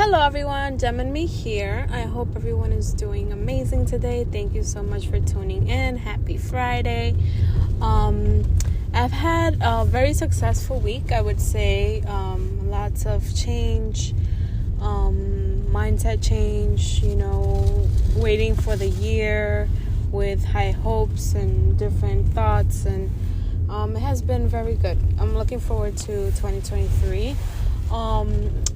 Hello everyone, Jem and me here. I hope everyone is doing amazing today. Thank you so much for tuning in. Happy Friday. Um, I've had a very successful week, I would say. Lots of change, mindset change, waiting for the year with high hopes and different thoughts, and it has been very good. I'm looking forward to 2023.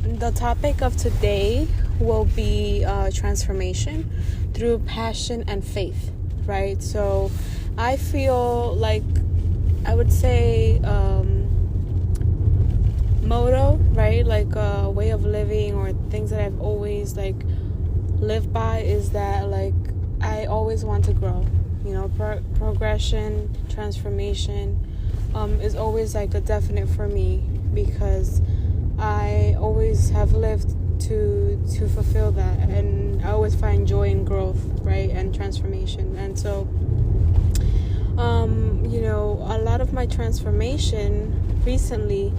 The topic of today will be transformation through passion and faith, right? So I feel like I would say motto, right? Like a way of living or things that I've always lived by is that I always want to grow. Progression, transformation is always a definite for me because I always have lived to fulfill that, and I always find joy in growth, right, and transformation. And so a lot of my transformation recently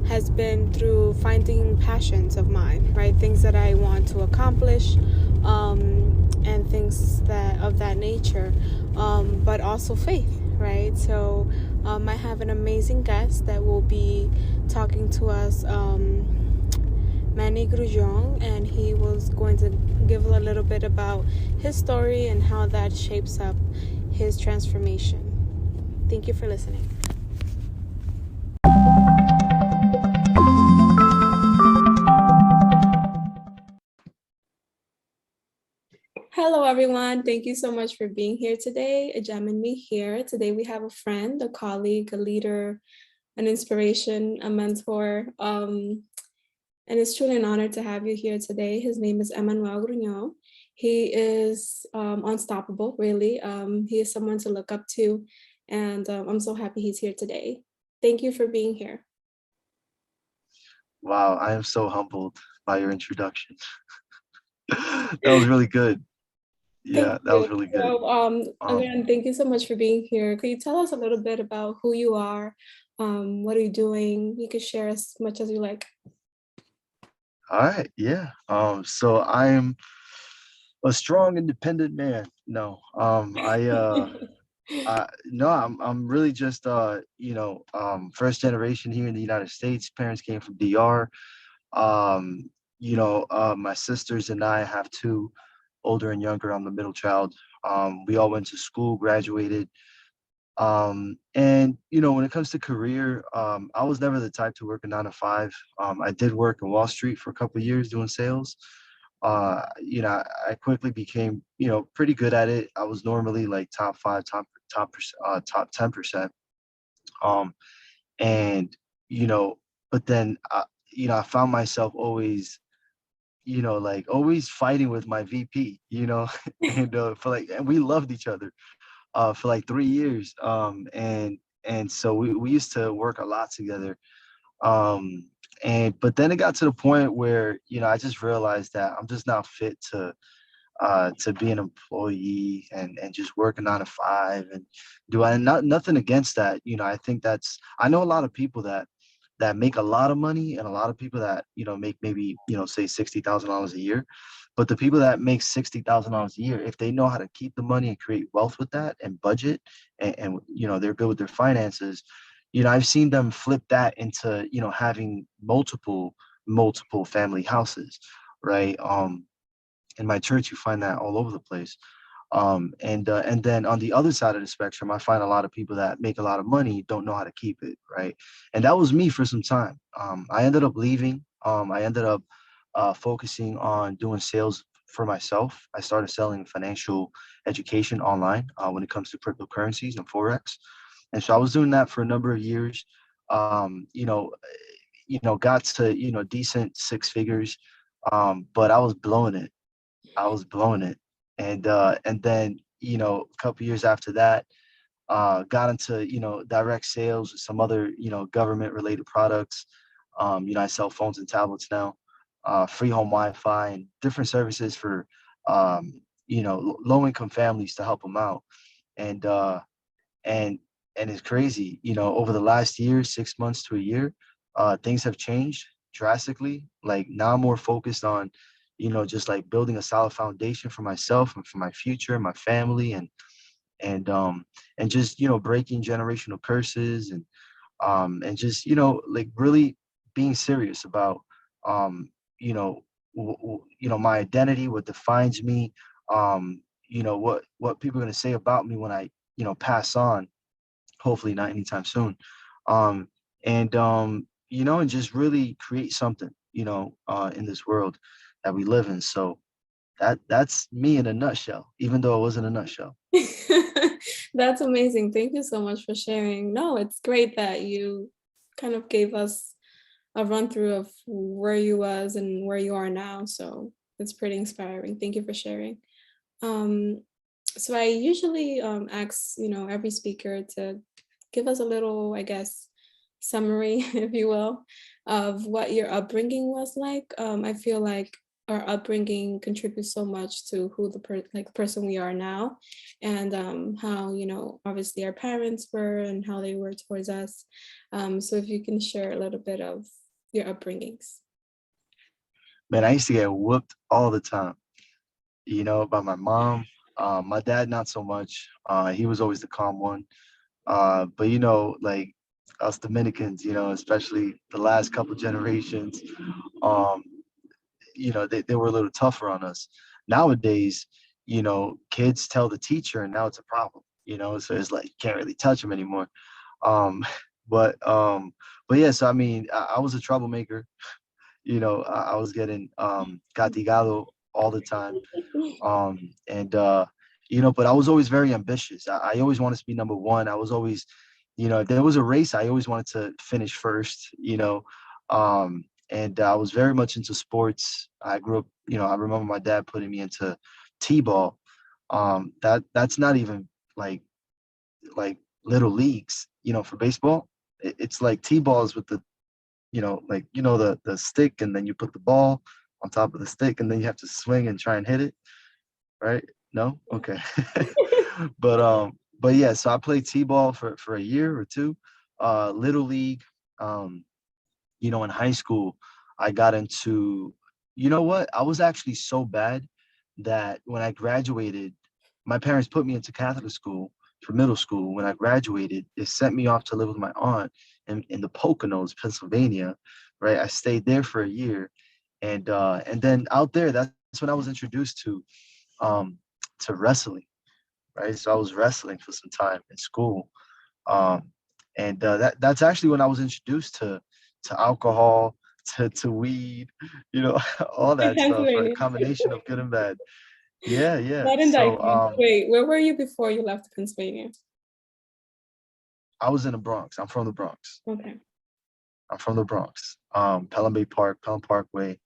has been through finding passions of mine, right, things that I want to accomplish, and things that of that nature, but also faith, right? So I have an amazing guest that will be talking to us, Emmanuel Grullon, and he was going to give a little bit about his story and how that shapes up his transformation. Thank you for listening. Hello, everyone. Thank you so much for being here today. Jam and me here. Today we have a friend, a colleague, a leader, an inspiration, a mentor. And it's truly an honor to have you here today. His name is Emmanuel Grullon. He is unstoppable, really. He is someone to look up to, and I'm so happy he's here today. Thank you for being here. Wow, I am so humbled by your introduction. That was really good. Thank Yeah, that you. was really good. So, Um, again, thank you so much for being here. Could you tell us a little bit about who you are? What are you doing? You can share as much as you like. all right, yeah. So I am a strong, independent man. No, no, I'm really just first generation here in the United States. Parents came from DR. Um, my sisters and I have two, older and younger. I'm the middle child. We all went to school, graduated. And when it comes to career, I was never the type to work a 9 to 5. I did work in Wall Street for a couple of years doing sales. I quickly became, pretty good at it. I was normally like top five, top 10%. Um, and you know, but then I found myself always, like always fighting with my VP, and we loved each other for like 3 years. And so we used to work a lot together. But then it got to the point where, I just realized that I'm just not fit to be an employee and just work a 9 to 5 and do I not nothing against that. I think I know a lot of people that make a lot of money and a lot of people that, make maybe, say $60,000 a year. But the people that make $60,000 a year, if they know how to keep the money and create wealth with that and budget and they're good with their finances, I've seen them flip that into, having multiple family houses, right? In my church, you find that all over the place. And then on the other side of the spectrum, I find a lot of people that make a lot of money don't know how to keep it, right? And that was me for some time. I ended up leaving. I ended up focusing on doing sales for myself. I started selling financial education online when it comes to cryptocurrencies and forex. And so I was doing that for a number of years. Um, you know, got to decent six figures, but I was blowing it. And then a couple years after that, got into direct sales with some other government related products. I sell phones and tablets now, free home Wi-Fi and different services for low income families to help them out. And and it's crazy, over the last year, 6 months to a year, things have changed. drastically. Like now I'm more focused on, just like building a solid foundation for myself and for my future, my family, and and just breaking generational curses, and just like really being serious about you know my identity, what defines me, what people are going to say about me when I pass on, hopefully not anytime soon, um and just really create something in this world that we live in. So that's me in a nutshell, even though it wasn't a nutshell. That's amazing. Thank you so much for sharing. No, it's great that you kind of gave us a run through of where you was and where you are now. So it's pretty inspiring. Thank you for sharing. Um, so I usually ask, every speaker to give us a little, I guess, summary, if you will, of what your upbringing was like. I feel like our upbringing contributes so much to who the person we are now, and how obviously our parents were and how they were towards us. So if you can share a little bit of your upbringings. Man, I used to get whooped all the time, by my mom. My dad, not so much. He was always the calm one. But like us Dominicans, especially the last couple generations, um, they were a little tougher on us. Nowadays, kids tell the teacher, and now it's a problem. So it's like you can't really touch them anymore. Um, but um, but yeah, so I mean, I was a troublemaker. I was getting castigado all the time. And but I was always very ambitious. I always wanted to be number one. I was always, if there was a race, I always wanted to finish first. And I was very much into sports. I grew up, I remember my dad putting me into t-ball. That's not even like like little leagues, for baseball. It's like t-balls with the, like the stick, and then you put the ball on top of the stick, and then you have to swing and try and hit it, right? No? Okay. But yeah, so I played T-ball for a year or two. Little league, um, in high school, I got into, what? I was actually so bad that when I graduated, my parents put me into Catholic school for middle school. When I graduated, they sent me off to live with my aunt in the Poconos, Pennsylvania, right? I stayed there for a year. And then out there, that's when I was introduced um, to wrestling, right? So I was wrestling for some time in school, um, and that's actually when I was introduced to alcohol, to weed, all In that stuff, right? A Pennsylvania. combination of good and bad. Yeah, yeah. Not in So diapers. Wait, where were you before you left Pennsylvania? I was in the Bronx. I'm from the Bronx. Okay. I'm from the Bronx. Pelham Bay Park, Pelham Parkway,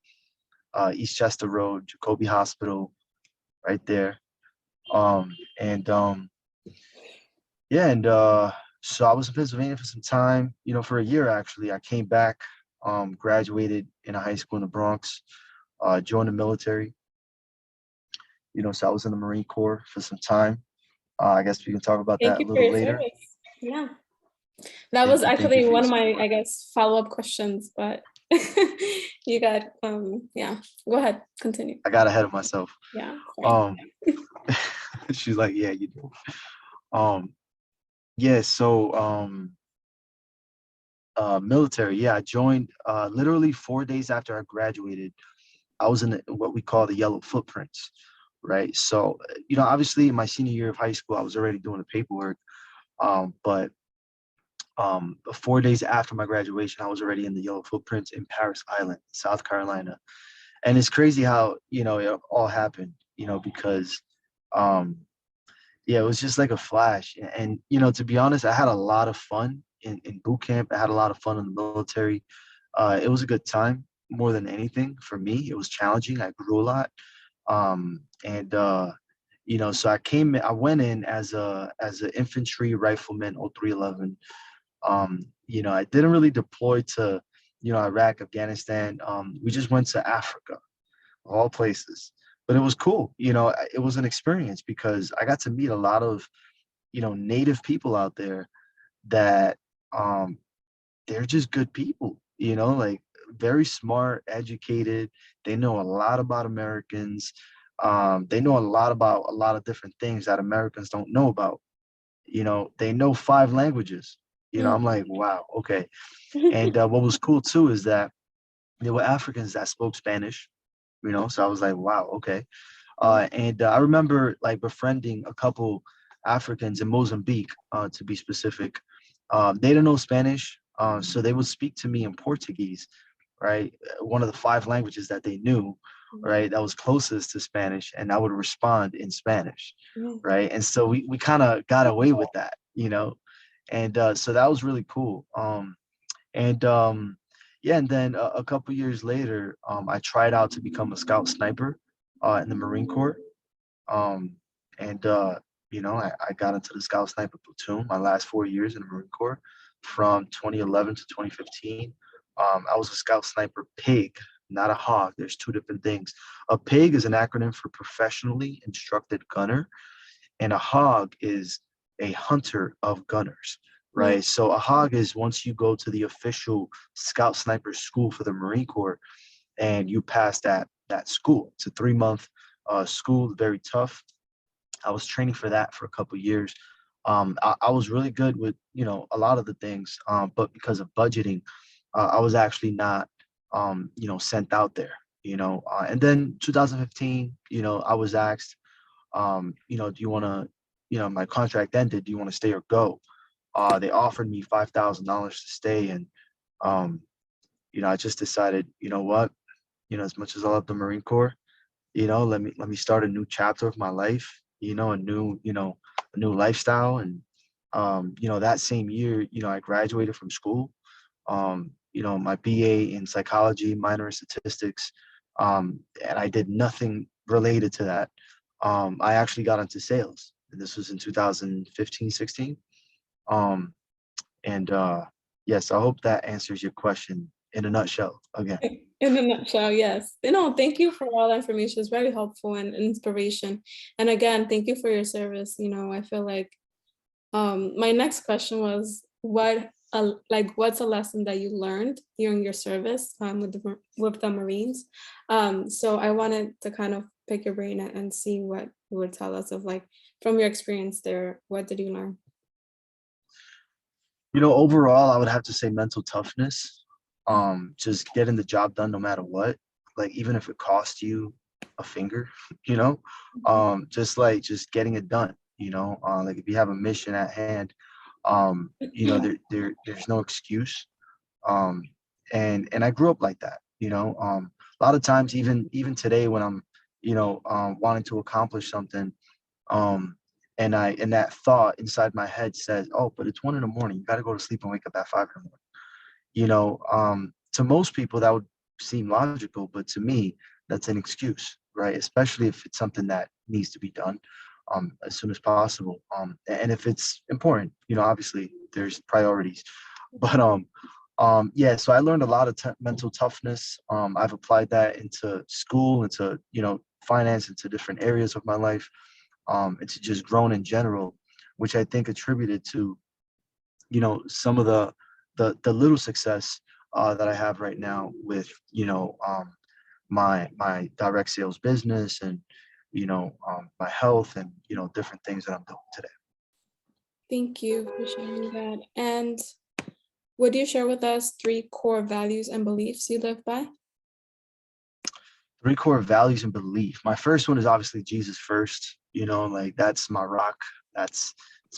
Eastchester Road, Jacoby Hospital, right there. And Yeah, and so I was in Pennsylvania for some time, for a year actually. I came back, graduated in a high school in the Bronx, joined the military, so I was in the Marine Corps for some time. I guess we can talk about Thank that a you for little your later. service. Yeah. That was Thank you actually for your one of my, support. I guess, follow-up questions, but you got, yeah, go ahead, continue. I got ahead of myself. Yeah, sorry. Um, she's like, yeah, you do. Um, yeah, so military, yeah, I joined literally 4 days after I graduated. I was in what we call the yellow footprints, right? So, obviously in my senior year of high school, I was already doing the paperwork. But 4 days after my graduation, I was already in the yellow footprints in Paris Island, South Carolina. And it's crazy how, it all happened, because, um, yeah, it was just like a flash. And, to be honest, I had a lot of fun in boot camp. I had a lot of fun in the military. It was a good time more than anything for me. It was challenging. I grew a lot. And so I went in as an infantry rifleman 0311. I didn't really deploy to, Iraq, Afghanistan. We just went to Africa, of all places. But it was cool. It was an experience because I got to meet a lot of, native people out there that um they're just good people, like very smart, educated. They know a lot about Americans. They know a lot about a lot of different things that Americans don't know about. They know 5 languages. I'm like, wow, okay. And what was cool too is that there were Africans that spoke Spanish. So I was like, wow, okay. And I remember like befriending a couple Africans in Mozambique, to be specific. They didn't know Spanish, so they would speak to me in Portuguese, right? One of the 5 languages that they knew, right? That was closest to Spanish, and I would respond in Spanish, right? And so we kind of got away with that. And so that was really cool. And Yeah, and then a couple years later, I tried out to become a scout sniper in the Marine Corps. Um, and I got into the Scout Sniper platoon my last 4 years in the Marine Corps, from 2011 to 2015. I was a Scout Sniper pig, not a hog. There's two different things. A pig is an acronym for professionally instructed gunner, and a hog is a hunter of gunners, right? So a hog is once you go to the official Scout Sniper school for the Marine Corps and you pass that school. It's a 3 month school, very tough. I was training for that for a couple years. I was really good with a lot of the things, but because of budgeting, I was actually not sent out there. And then 2015, I was asked, do you want to, my contract ended. Do you want to stay or go? They offered me $5,000 to stay, and I just decided, what, as much as I love the Marine Corps, let me start a new chapter of my life, a new lifestyle. And that same year, I graduated from school. My BA in psychology, minor in statistics. And I did nothing related to that. I actually got into sales, and this was in 2015, 16. Um, and Yes, I hope that answers your question in a nutshell again. In a nutshell, yes. Thank you for all that information. It's very helpful and inspiration. And again, thank you for your service. I feel like my next question was what's a lesson that you learned during your service with the Marines? So I wanted to kind of pick your brain and see what you would tell us of from your experience there, what did you learn? Overall, I would have to say mental toughness. Just getting the job done no matter what, like even if it costs you a finger, you know, just getting it done. Like if you have a mission at hand, there's no excuse. Um, and I grew up like that. A lot of times, even today, when I'm, wanting to accomplish something, um, and that thought inside my head says, "Oh, but it's 1 in the morning. You got to go to sleep and wake up at 5 in the morning." To most people that would seem logical, but to me, that's an excuse, right? Especially if it's something that needs to be done as soon as possible. And if it's important, obviously there's priorities. But yeah, so I learned a lot of mental toughness. I've applied that into school, into finance, into different areas of my life. It's just grown in general, which I think attributed to some of the little success that I have right now with my direct sales business, and my health, and different things that I'm doing today. Thank you for sharing that. And would you share with us 3 core values and beliefs you live by? 3 core values and belief. My first one is obviously Jesus first. Like that's my rock. It's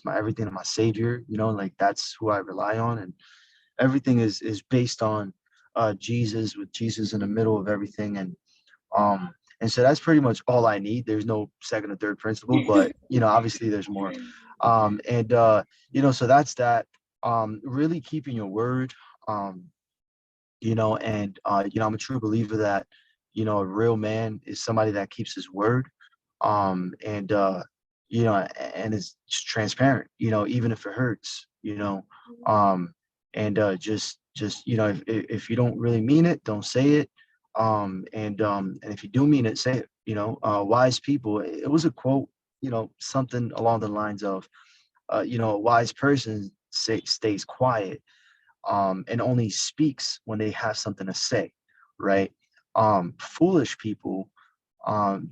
my everything and my savior. Like that's who I rely on, and everything is based on Jesus, with Jesus in the middle of everything. And so that's pretty much all I need. There's no second or third principle, but obviously there's more. And so that's that. Really keeping your word. And I'm a true believer that a real man is somebody that keeps his word. And and is just transparent, even if it hurts. And just if you don't really mean it, don't say it. And if you do mean it, say it. Wise people, it was a quote, something along the lines of a wise person stays quiet, and only speaks when they have something to say, right? Foolish people, um,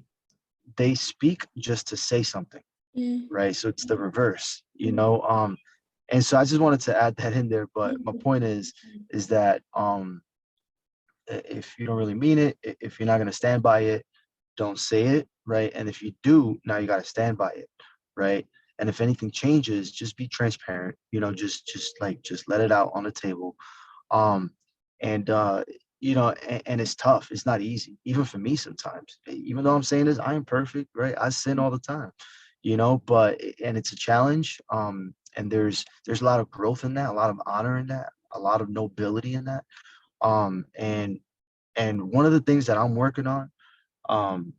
they speak just to say something, Mm. right? So it's the reverse, you know. And so I just wanted to add that in there. But my Mm. point is that if you don't really mean it, if you're not gonna stand by it, don't say it, right? And if you do, now you gotta stand by it, right? And if anything changes, just be transparent, you know, just let it out on the table. Um, and and it's tough. It's not easy, even for me sometimes. Even though I'm saying this, I am perfect, right? I sin all the time, you know, but and it's a challenge. And there's a lot of growth in that, a lot of honor in that, a lot of nobility in that. Um, and and one of the things that I'm working on, um,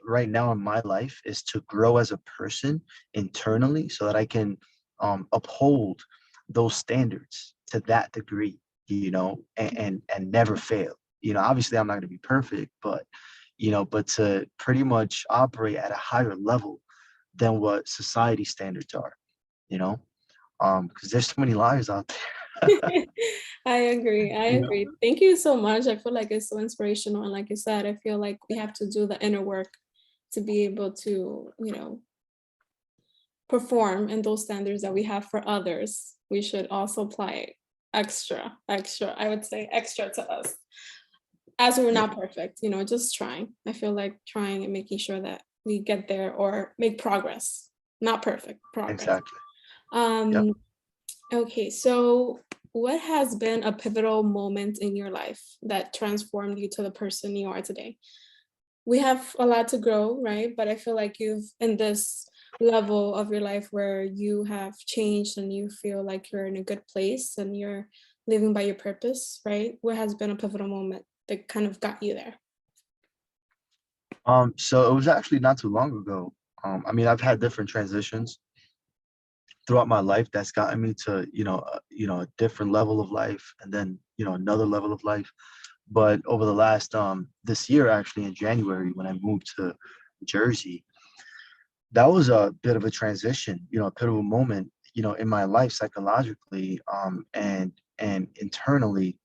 right now in my life is to grow as a person internally so that I can uphold those standards to that degree, you know, and never fail. You know, obviously I'm not going to be perfect, but but to pretty much operate at a higher level than what society standards are, you know, because there's so many liars out there. I agree. I you know. agree. Thank you so much. I feel like it's so inspirational. And like you said, I feel like we have to do the inner work to be able to, perform in those standards that we have for others. We should also apply extra, I would say extra to us. As we're Yep, not perfect, just trying. I feel like trying and making sure that we get there or make progress. Not perfect, progress. exactly. Yep. Um, okay, so what has been a pivotal moment in your life that transformed you to the person you are today? We have a lot to grow, right? But I feel like you've in this level of your life where you have changed and you feel like you're in a good place and you're living by your purpose, right? What has been a pivotal moment that kind of got you there? So it was actually not too long ago. I mean, I've had different transitions throughout my life that's gotten me to a different level of life, and then another level of life. But over the last this year, actually in January, when I moved to Jersey, that was a bit of a transition, a pivotal moment, in my life psychologically, and internally,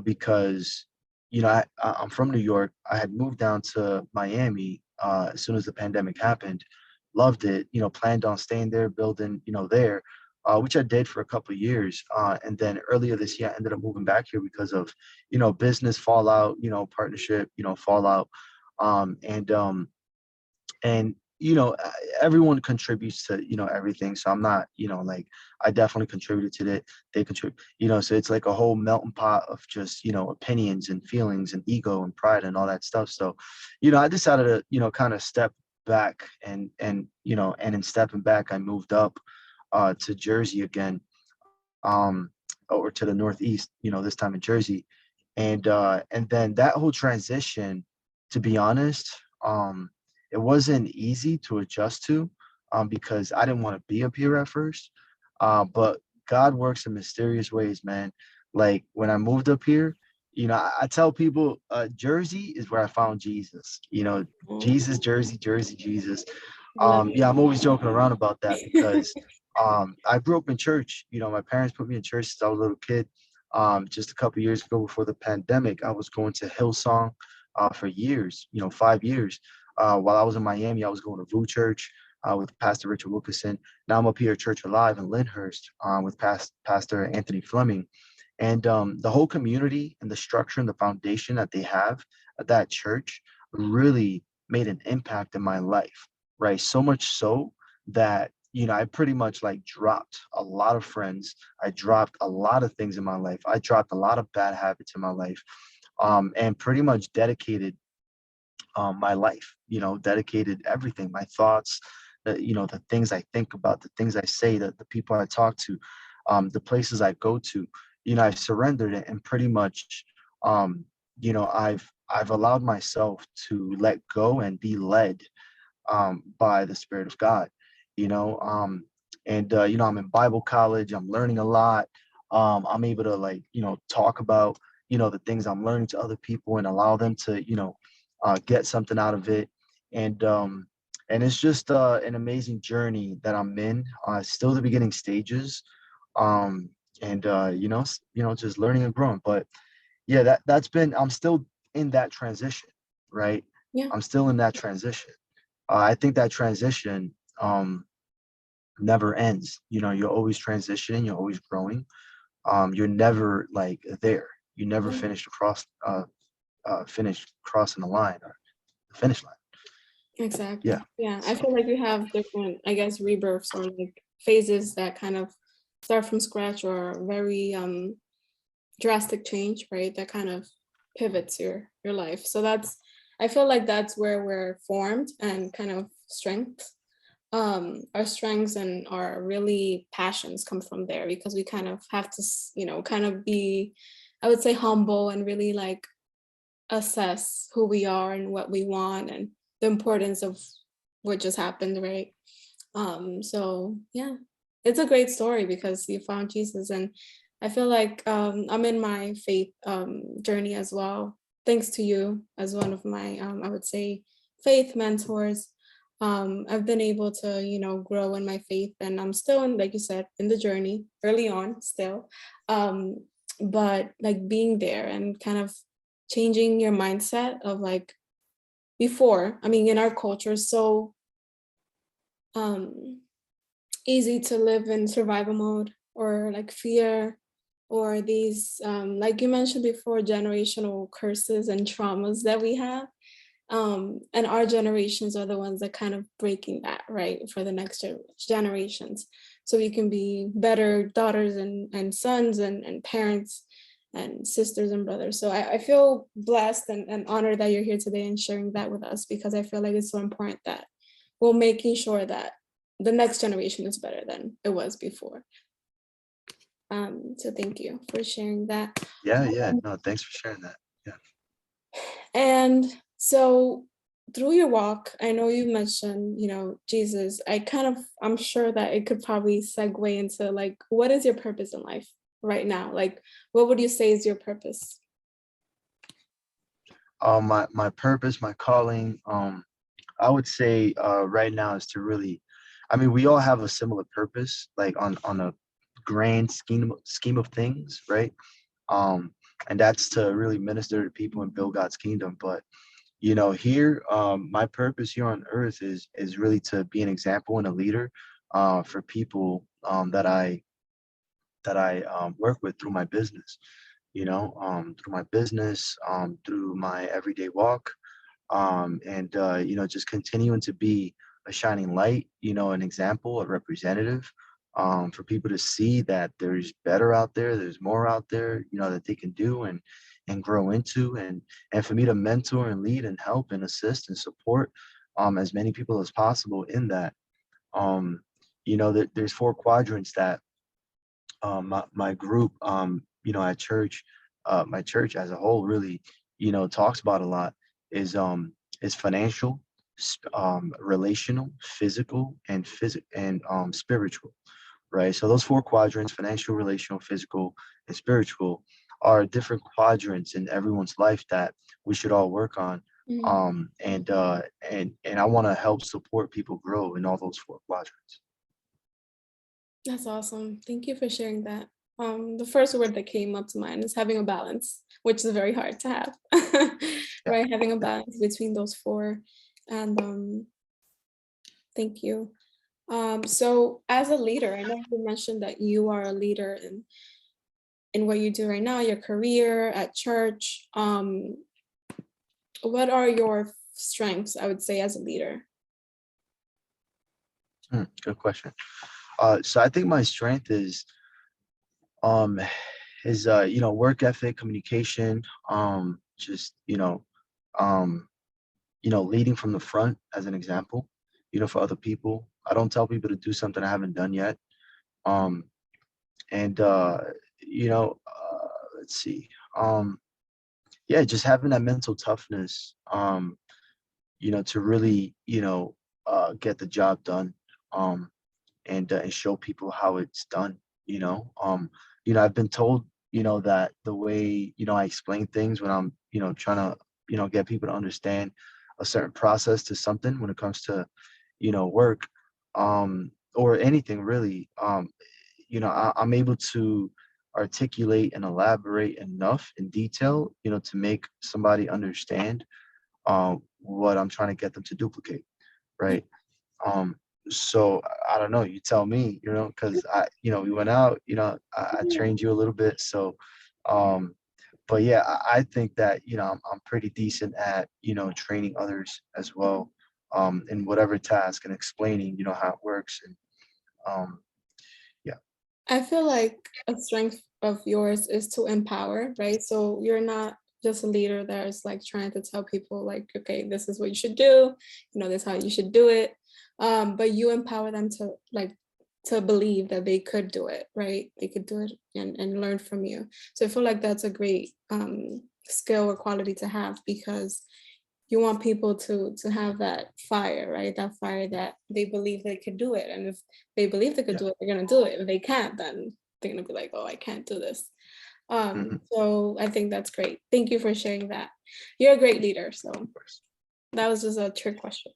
because I'm from New York. I had moved down to Miami as soon as the pandemic happened. Loved it, planned on staying there, building, there, which I did for a couple of years. And then earlier this year, I ended up moving back here because of, business fallout, partnership, fallout. And everyone contributes to everything, so I'm not like, I definitely contributed to that, they contribute, so it's like a whole melting pot of just opinions and feelings and ego and pride and all that stuff. So I decided to kind of step back, and in stepping back I moved up to Jersey again, or to the Northeast, this time in Jersey. And then that whole transition, to be honest, it wasn't easy to adjust to, because I didn't want to be up here at first. But God works in mysterious ways, man. Like when I moved up here, I tell people, Jersey is where I found Jesus. Oh, Jesus, Jersey, Jersey, Jesus. I love Yeah, I'm always joking around about that it. because I grew up in church. My parents put me in church since I was a little kid. Just a couple years ago, before the pandemic, I was going to Hillsong for years, 5 years. While I was in Miami, I was going to VU Church with Pastor Richard Wilkerson. Now I'm up here at Church Alive in Lyndhurst with Pastor Anthony Fleming. And the whole community and the structure and the foundation that they have at that church really made an impact in my life, right? So much so that I pretty much like dropped a lot of friends. I dropped a lot of things in my life. I dropped a lot of bad habits in my life, and pretty much dedicated my life. Dedicated everything, my thoughts, the things I think about, the things I say, the people I talk to, the places I go to. I've surrendered it, and pretty much, I've allowed myself to let go and be led by the Spirit of God, you know. And I'm in Bible college. I'm learning a lot. I'm able to like talk about the things I'm learning to other people and allow them to get something out of it. And it's just an amazing journey that I'm in. Still the beginning stages. and just learning and growing. But yeah, that's been, I'm still in that transition, right? Yeah, I'm still in that transition. I think that transition never ends. You're always transitioning, you're always growing. You're never like there. You never yeah, finish crossing the line or the finish line. Yeah. exactly. Yeah, I So feel like we have different, I guess, rebirths or like phases that kind of start from scratch or very drastic change, right? That kind of pivots your life. So that's, I feel like that's where we're formed and kind of strength. Our strengths and our really passions come from there because we kind of have to, kind of be, I would say, humble and really like assess who we are and what we want and the importance of what just happened, right? So yeah, it's a great story because you found Jesus, and I feel like I'm in my faith journey as well, thanks to you as one of my I would say faith mentors. I've been able to grow in my faith, and I'm still in, like you said, in the journey, early on still, um, but like being there and kind of changing your mindset of like before. I mean, in our culture, so um easy to live in survival mode or like fear or these like you mentioned before, generational curses and traumas that we have, and our generations are the ones that kind of breaking that, right, for the next generations, so we can be better daughters and sons and parents and sisters and brothers. So I feel blessed and honored that you're here today and sharing that with us, because I feel like it's so important that we're making sure that the next generation is better than it was before. So thank you for sharing that. yeah. No, thanks for sharing that. Yeah. And so through your walk, I know you mentioned, Jesus. I'm sure that it could probably segue into like, what is your purpose in life right now? Like, what would you say is your purpose? My purpose, my calling, I would say right now is to really, I mean, we all have a similar purpose, like on a grand scheme of things, right? Um, and that's to really minister to people and build God's kingdom. But here, my purpose here on earth is really to be an example and a leader for people that I work with through my business. Through my business, through my everyday walk, and just continuing to be a shining light, an example, a representative, for people to see that there's better out there, there's more out there, that they can do and grow into, and for me to mentor and lead and help and assist and support as many people as possible in that. um, there's four quadrants that my group, at church, my church as a whole really, talks about a lot, is financial, relational, physical, and spiritual, right? So those four quadrants, financial, relational, physical, and spiritual, are different quadrants in everyone's life that we should all work on. Mhm. And I want to help support people grow in all those four quadrants. That's awesome. Thank you for sharing that. The first word that came up to mind is having a balance, which is very hard to have, Yeah. right? Having a Yeah. balance between those four. And thank you. So as a leader, I know you mentioned that you are a leader in what you do right now, your career at church. What are your strengths, I would say, as a leader? Good question. So I think my strength um work ethic, communication, just leading from the front as an example, for other people. I don't tell people to do something I haven't done yet. Um, and let's see. Yeah, just having that mental toughness, to really, get the job done. Um, and show people how it's done. I've been told, that the way, I explain things when I'm, trying to, get people to understand a certain process to something when it comes to, work, or anything really. I'm able to articulate and elaborate enough in detail, to make somebody understand what I'm trying to get them to duplicate, right? Um, so I don't know, you tell me, because we went out, I trained you a little bit, so um, but yeah, I think that I'm pretty decent at training others as well, in whatever task and explaining how it works and um, yeah. I feel like a strength of yours is to empower, right? So you're not just a leader that is like trying to tell people like, okay, this is what you should do, this is how you should do it. But you empower them to like to believe that they could do it, right? They could do it and learn from you. So I feel like that's a great skill or quality to have because you want people to have that fire, right? That fire that they believe they could do it. And if they believe they could Yeah. do it, they're gonna do it. If they can't, then they're gonna be like, oh, I can't do this. Hmm. So I think that's great. Thank you for sharing that. You're a great leader. So Of course. that was just a trick question.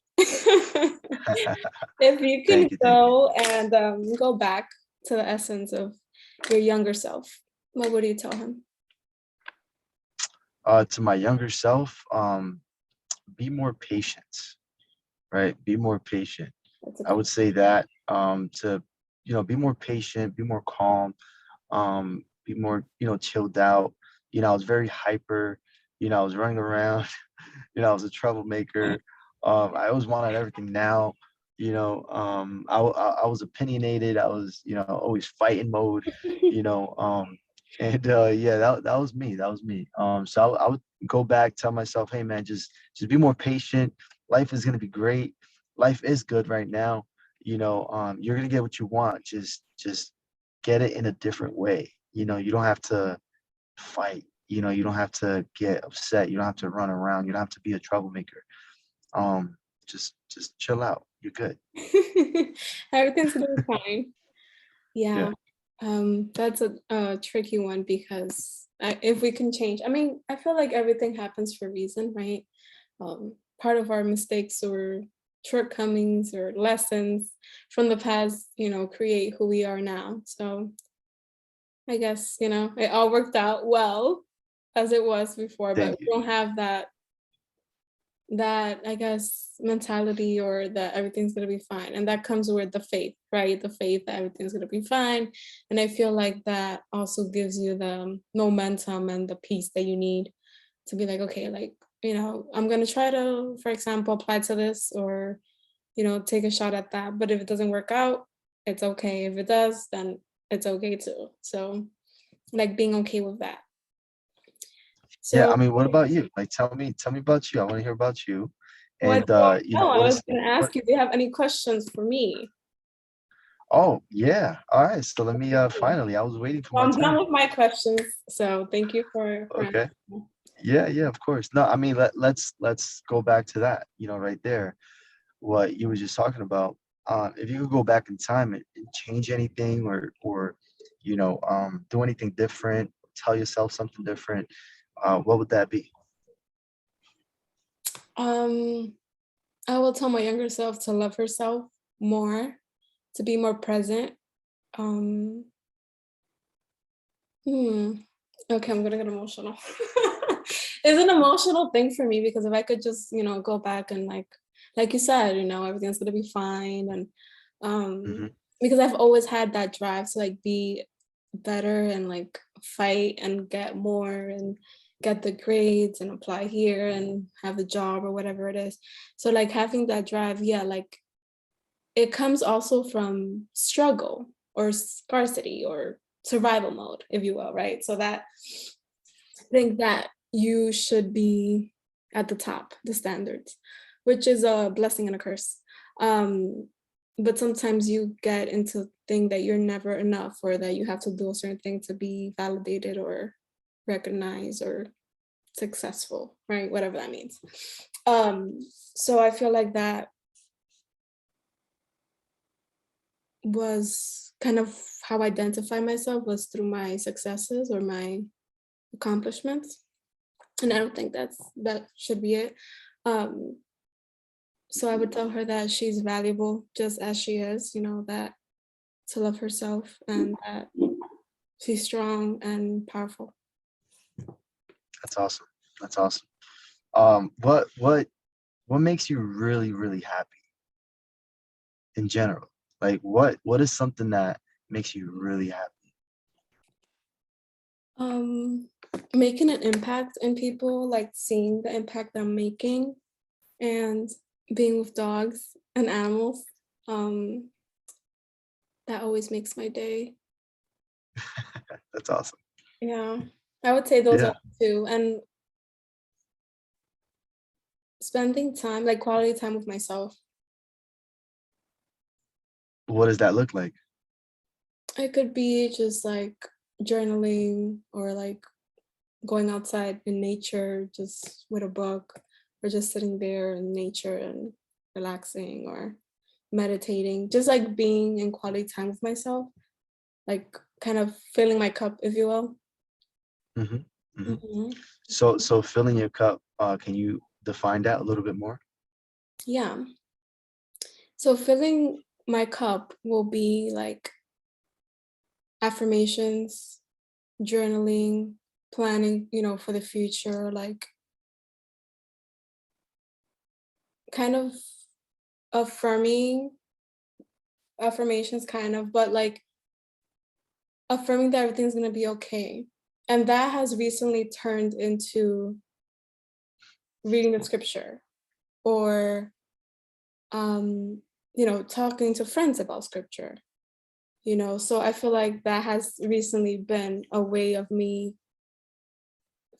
If you can Thank you, thank you. go and go back to the essence of your younger self, what would you tell him? To my younger self, be more patient, right? Be more patient. That's a I good would say that, to be more patient, be more calm, be more chilled out. I was very hyper. I was running around. I was a troublemaker. I always wanted everything now. I was opinionated. I was always fighting mode. You know, and yeah, that was me. That was me. So I would go back, tell myself, hey man, just be more patient. Life is gonna be great. Life is good right now. You're gonna get what you want. Just get it in a different way. You don't have to fight. You don't have to get upset. You don't have to run around. You don't have to be a troublemaker. Just chill out. You're good. Everything's gonna be fine. Yeah. Yeah, that's a tricky one because if we can change, I mean, I feel like everything happens for a reason, right? Part of our mistakes or shortcomings or lessons from the past, create who we are now. So I guess, it all worked out well as it was before, but Thank we you. don't have that I guess mentality or that everything's gonna be fine. And that comes with the faith, right? The faith that everything's gonna be fine. And I feel like that also gives you the momentum and the peace that you need to be like, okay, like, I'm gonna try to, for example, apply to this or, take a shot at that. But if it doesn't work out, it's okay. If it does, then it's okay too. So like being okay with that. Yeah. So I mean, what about you? Like, tell me about you. I want to hear about you. what And do I know? I what was was gonna what? ask you, do you have any questions for me? Oh, yeah. All right. So let me finally. I was waiting for Well, my I'm done turn. with my questions, so thank you for Okay. answering. Yeah, yeah, of course. No, I mean, let's go back to that, right there, what you were just talking about. If you could go back in time and change anything or do anything different, tell yourself something different, what would that be? Um, I will tell my younger self to love herself more, to be more present. Um, hmm. Okay, I'm gonna get emotional. It's an emotional thing for me because if I could just, go back and like you said, everything's gonna be fine and um Hmm. because I've always had that drive to like be better and like fight and get more and get the grades and apply here and have a job or whatever it is. So like having that drive, yeah, like it comes also from struggle or scarcity or survival mode, if you will, right? So that I think that you should be at the top, the standards, which is a blessing and a curse. Um, but sometimes you get into think that you're never enough or that you have to do a certain thing to be validated or recognized or successful, right? Whatever that means. So I feel like that was kind of how I identify myself was through my successes or my accomplishments. And I don't think that should be it. Um, so I would tell her that she's valuable just as she is, that to love herself and that She's strong and powerful. That's awesome. That's awesome. What makes you really, really happy in general? Like what is something that makes you really happy? Um, Making an impact in people, like seeing the impact I'm making, and being with dogs and animals. Um, that always makes my day. That's awesome. Yeah, I would say those Yeah. are two, and spending time, like quality time with myself. What does that look like? It could be just like journaling or like going outside in nature just with a book, or just sitting there in nature and relaxing, or meditating, just like being in quality time with myself, like kind of filling my cup, if you will. hmm hmm Mhm. So filling your cup, can you define that a little bit more? Yeah. So filling my cup will be like affirmations, journaling, planning, for the future, like kind of affirming affirmations kind of, but like affirming that everything's gonna be okay. And that has recently turned into reading the scripture, or talking to friends about scripture. So I feel like that has recently been a way of me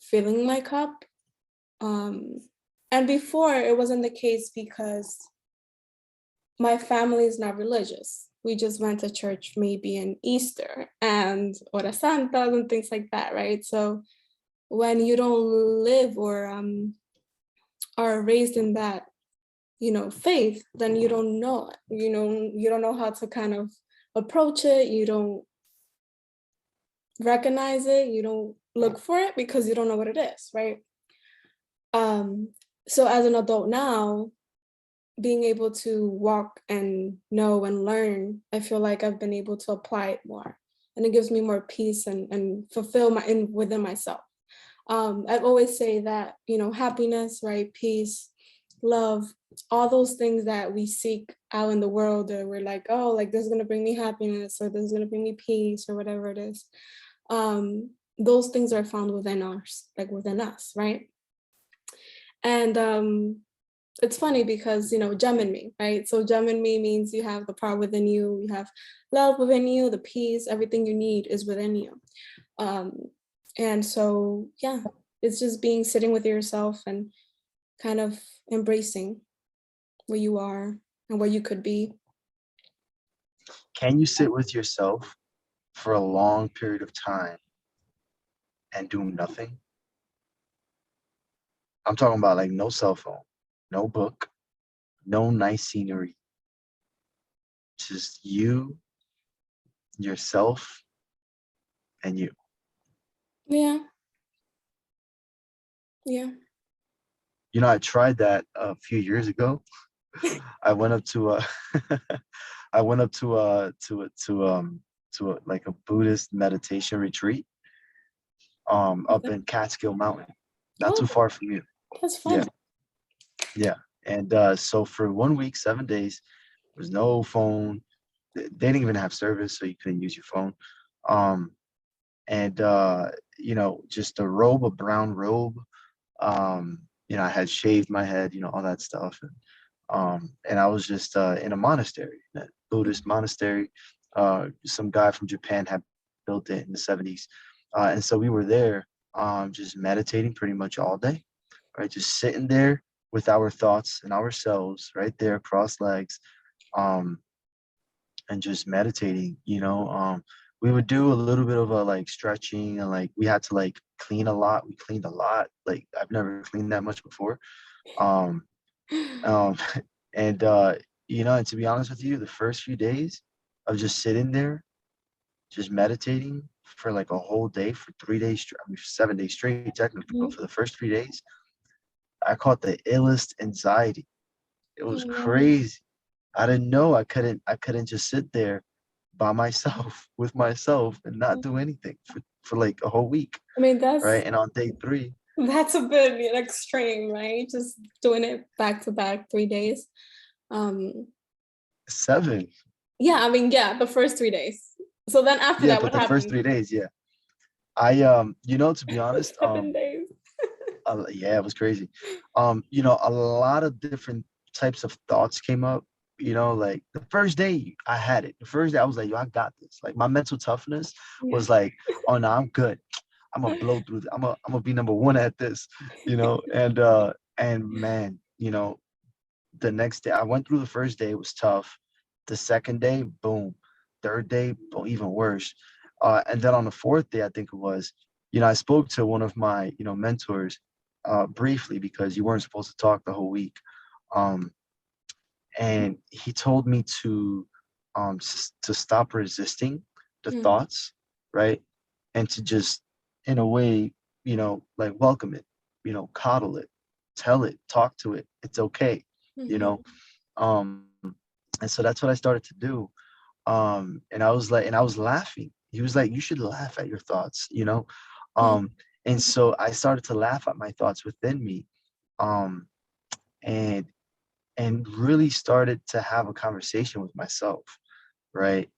filling my cup. Um and before it wasn't the case because my family is not religious. We just went to church maybe in Easter and Hora Santas and things like that, right? So when you don't live or are raised in that, faith, then you don't know it. You don't know how to kind of approach it. You don't recognize it. You don't look for it because you don't know what it is, right? Um, so as an adult now, being able to walk and know and learn, I feel like I've been able to apply it more. And it gives me more peace and fulfill within myself. I always say that, happiness, right? Peace, love, all those things that we seek out in the world, or we're like, oh, like this is gonna bring me happiness, or this is gonna bring me peace, or whatever it is. Those things are found within us, like within us, right? And it's funny because gem in me, right? So gem in me means you have the power within you, you have love within you, the peace, everything you need is within you. um and so yeah, it's just being sitting with yourself and kind of embracing where you are and where you could be. Can you sit with yourself for a long period of time and do nothing? I'm talking about like no cell phone, no book, no nice scenery, just you, yourself, and you. Yeah, yeah. You know, I tried that a few years ago. I went up to a, I went up to a like a Buddhist meditation retreat, up in Catskill Mountain, not too Oh, far from you. that's Yeah, fun. yeah. And so for 1 week, 7 days, there was no phone. They didn't even have service, so you couldn't use your phone. Um, and just a robe, a brown robe. I had shaved my head, all that stuff. And I was just in a monastery, a Buddhist monastery. Some guy from Japan had built it in the 70s. And so we were there, just meditating pretty much all day, right? Just sitting there with our thoughts and ourselves right there, cross legs, um, and just meditating, we would do a little bit of a like stretching, and like we had to like clean a lot. We cleaned a lot. Like I've never cleaned that much before. Um, um, and and to be honest with you, the first few days of just sitting there, just meditating for like a whole day for 3 days, I mean 7 days straight technically, but Mhm. for the first 3 days, I caught the illest anxiety. It Oh was no. crazy. I didn't know I couldn't just sit there by myself with myself and not do anything for like a whole week, I mean, right? And on day 3, that's a bit extreme, right? Just doing it back to back 3 days. Um, 7. yeah, I mean, yeah, the first 3 days. So then after Yeah, that, but what the first happened? 3 days, yeah. I you know, to be honest, 7 days. yeah, it was crazy. You know, a lot of different types of thoughts came up. You know, like the first day I had it. The first day I was like, yo, I got this. Like my mental toughness Yeah. was like, oh no, I'm good. I'm gonna blow through. I'm gonna be number one at this. You know, and man, you know, the next day I went through the first day, it was tough. The second day, boom. Third day, boom, even worse. And then on the fourth day, I think it was, you know, I spoke to one of my, you know, mentors briefly because you weren't supposed to talk the whole week. Um, and he told me to stop resisting the Mm, thoughts, right? And to just, in a way, you know, like welcome it, you know, coddle it, tell it, talk to it. It's okay, you mhm, know. um and so that's what I started to do. And I was laughing. He was like, you should laugh at your thoughts, you know. mhm, um and so I started to laugh at my thoughts within me. um and really started to have a conversation with myself, right?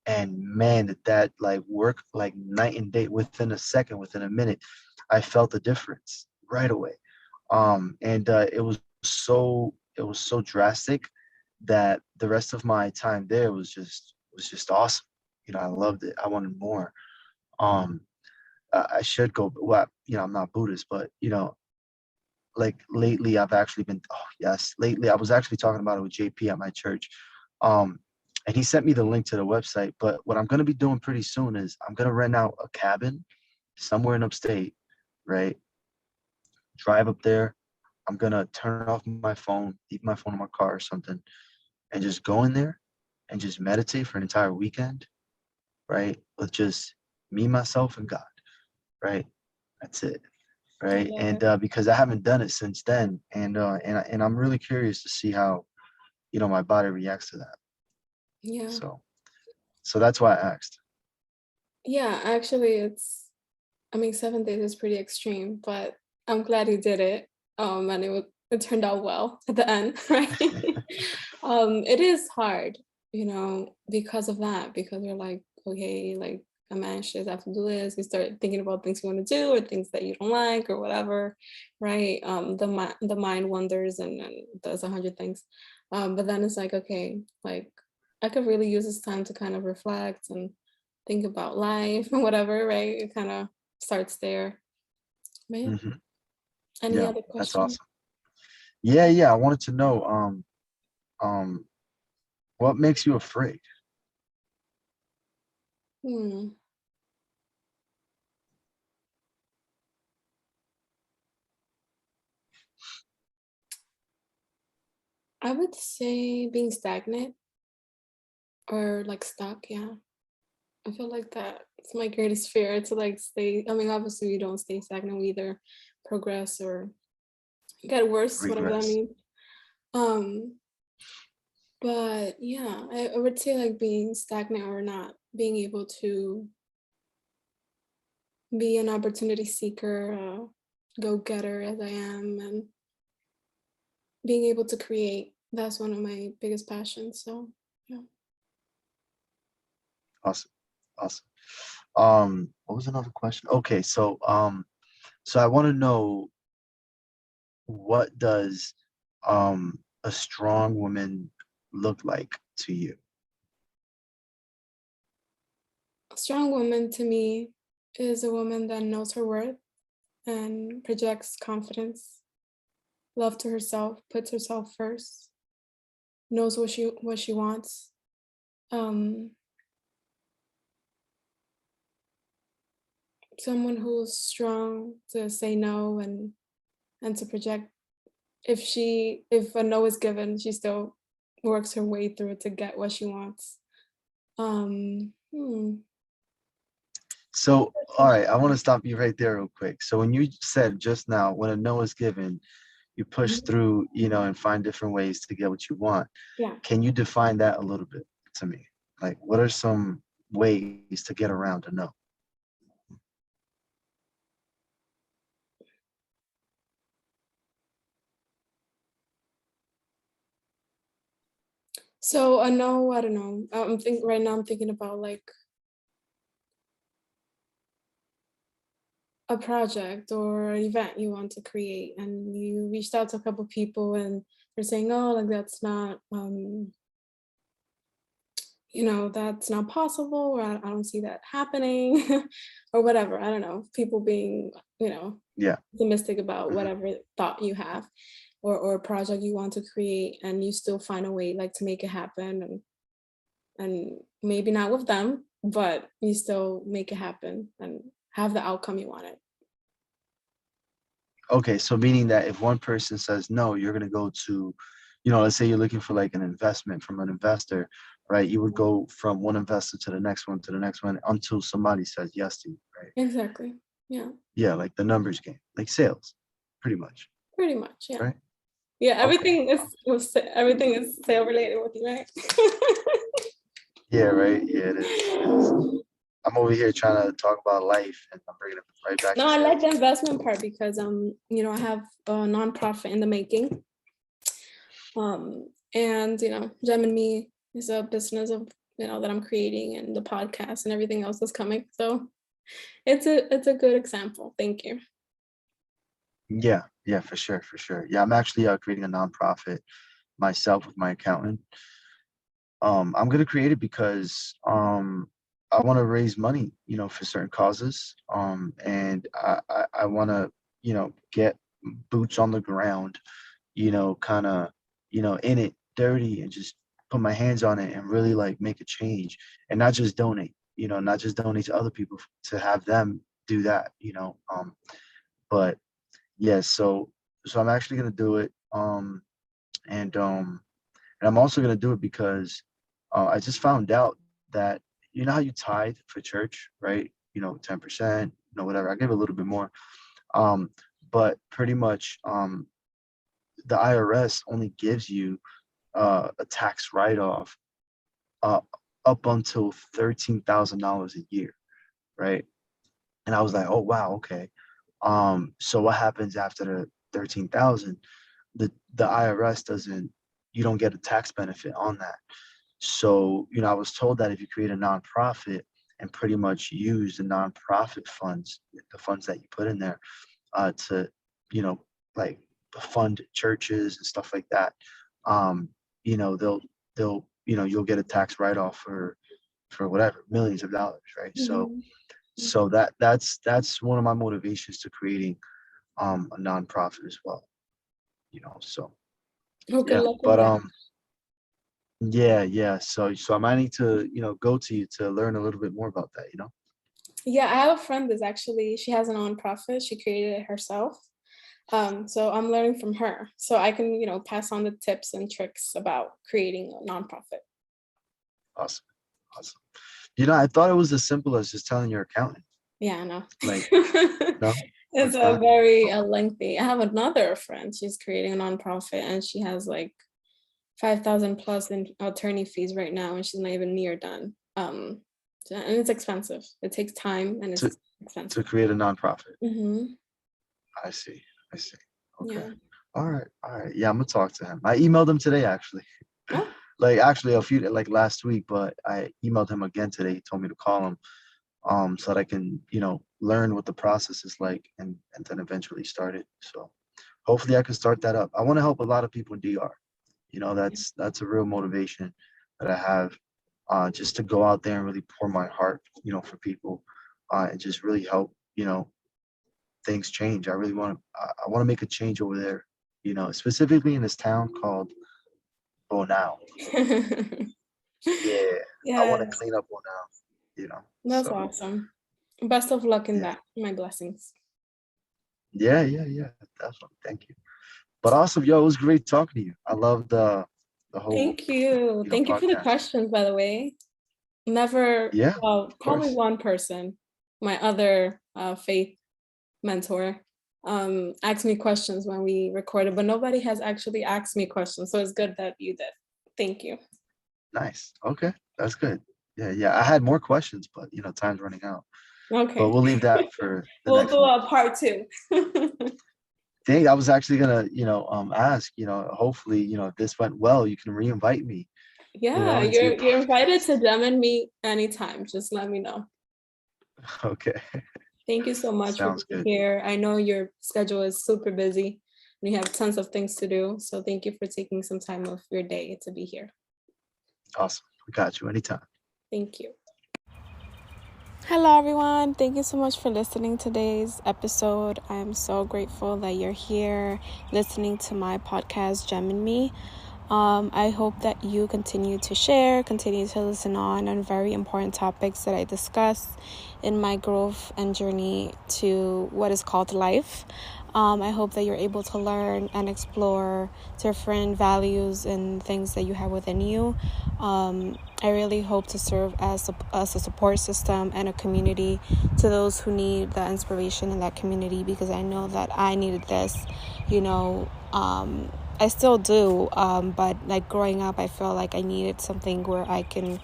And man, that like worked like night and day. Within a second, within a minute, I felt the difference right away. And it was so drastic that the rest of my time there was just awesome. You know, I loved it. I wanted more. Um, I should go. Well, you know, I'm not Buddhist, but you know, like lately I've actually been. Oh yes, lately I was actually talking about it with JP at my church. Um, and he sent me the link to the website. But what I'm gonna be doing pretty soon is I'm gonna rent out a cabin somewhere in upstate, right? Drive up there. I'm gonna turn off my phone, leave my phone in my car or something, and just go in there and just meditate for an entire weekend, right? With just me, myself, and God, right? That's it, I right? love And it. because I haven't done it since then, and I'm really curious to see how, you know, my body reacts to that. Yeah. So that's why I asked. Yeah, actually, I mean, 7 days is pretty extreme, but I'm glad you did it. And it turned out well at the end, right? It is hard, because of that, because you're like, okay, like I'm anxious, I have to do this. You start thinking about things you want to do or things that you don't like or whatever, right? The mind wanders and does 100 things. But then it's like, okay, like I could really use this time to kind of reflect and think about life and whatever, right? It kind of starts there. But yeah. Hmm. Any Yeah, other that's question? awesome. Yeah, yeah. I wanted to know, um, what makes you afraid? Hmm. I would say being stagnant or like stuck. Yeah. I feel like that it's my greatest fear to like stay. I mean, obviously, we don't stay stagnant. We either progress or get worse, whatever that Regress. means. Um, but yeah, I would say like being stagnant or not being able to be an opportunity seeker, go getter as I am, and being able to create. That's one of my biggest passions. So yeah. Awesome. Awesome. What was another question? Okay, so I want to know, what does a strong woman look like to you? A strong woman to me is a woman that knows her worth and projects confidence, love to herself, puts herself first, knows what she wants. Um, Someone who's strong to say no and to project. If a no is given, she still works her way through to get what she wants. That's a So, good all right, question. I want to stop you right there real quick. So when you said just now, when a no is given, you push Mhm. through, you know, and find different ways to get what you want. Yeah. Can you define that a little bit to me? Like, what are some ways to get around a no? So I know, I don't know. Right now I'm thinking about like a project or an event you want to create, and you reached out to a couple people, and they're saying, "Oh, like that's not, that's not possible, or I don't see that happening," or whatever. I don't know. People being, Yeah. optimistic about Mhm. whatever thought you have, or a project you want to create, and you still find a way like to make it happen, and maybe not with them, but you still make it happen and have the outcome you wanted. Okay, so meaning that if one person says no, you're gonna go to, let's say you're looking for like an investment from an investor, right? You would go from one investor to the next one to the next one until somebody says yes to you, right? Exactly. Yeah, Yeah, like the numbers game, like sales, pretty much, pretty much. Yeah. right? Yeah, Okay. everything is sale related with you, right? Yeah, right. Yeah, it is. It is. I'm over here trying to talk about life, and I'm bringing it right back No, to I like sales. the investment part because I have a nonprofit in the making. And Gem and Me is a business of that I'm creating, and the podcast and everything else is coming. So it's a good example. Thank you. Yeah, yeah, for sure, for sure. Yeah, I'm actually creating a nonprofit myself with my accountant. I'm gonna create it because I want to raise money, for certain causes. And I want to, get boots on the ground, kind of, in it dirty and just put my hands on it and really like make a change and not just donate, not just donate to other people to have them do that, but yeah, so I'm actually gonna do it. And and I'm also gonna do it because I just found out that how you tithe for church, right? 10%, whatever. I give a little bit more. Um, but pretty much the IRS only gives you a tax write-off uh, up until $13,000 a year, right? And I was like, oh wow, okay. So what happens after the 13,000? The IRS doesn't, you don't get a tax benefit on that. So, I was told that if you create a nonprofit and pretty much use the nonprofit funds, the funds that you put in there, to, you know, like fund churches and stuff like that, um, they'll, you'll get a tax write-off for whatever, millions of dollars, right? So, Mhm. that's one of my motivations to creating a nonprofit as well, so Oh, good yeah. luck with But that. yeah, yeah. So I might need to, go to you to learn a little bit more about that. Yeah, I have a friend that's actually she has a nonprofit. She created it herself. So I'm learning from her. So I can, pass on the tips and tricks about creating a nonprofit. Awesome. Awesome. I thought it was as simple as just telling your accountant. Yeah, I know. Like, no, It's it's a not. very lengthy. I have another friend. She's creating a nonprofit, and she has like 5,000 plus in attorney fees right now, and she's not even near done. And it's expensive. It takes time, and To it's to expensive. create a nonprofit. Hmm. I see. I see. Okay. Yeah. All right. All right. Yeah, I'm gonna talk to him. I emailed him today actually. Oh. Like actually a few like last week, but I emailed him again today. He told me to call him so that I can, learn what the process is like and then eventually start it. So hopefully I can start that up. I want to help a lot of people in DR. That's a real motivation that I have, just to go out there and really pour my heart, for people, and just really help, things change. I really want to, I want to make a change over there, specifically in this town called Bonao. Yeah, I want to Yes, clean up Bonao, that's so awesome. Best of luck in yeah, that. My blessings. yeah, yeah, yeah, definitely. Thank you. But awesome, yo, it was great talking to you. I love the whole, Thank you. Thank you for the podcast. questions, by the way. Never, Yeah, well, of probably course. one person, my other faith mentor, asked me questions when we recorded, but nobody has actually asked me questions. So it's good that you did. Thank you. Nice. Okay, that's good. Yeah. I had more questions, but time's running out. But Okay. we'll leave that for the We'll next do one. a part two. Dang, I was actually gonna, ask, hopefully, if this went well, you can re-invite me, Yeah, into your you're invited podcast. to Gem and me anytime. Just let me know. Okay. Thank you so much for Sounds being good. here. I know your schedule is super busy and you have tons of things to do. So thank you for taking some time of your day to be here. Awesome. We got you anytime. Thank you. Hello, everyone. Thank you so much for listening to today's episode. I'm so grateful that you're here listening to my podcast, Gem and Me. I hope that you continue to share, continue to listen on very important topics that I discuss in my growth and journey to what is called life. I hope that you're able to learn and explore different values and things that you have within you. I really hope to serve as a support system and a community to those who need that inspiration in that community, because I know that I needed this, I still do, but like growing up, I feel like I needed something where I can,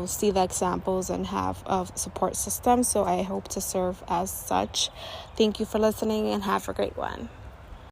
see the examples and have a support system. So I hope to serve as such. Thank you for listening and have a great one.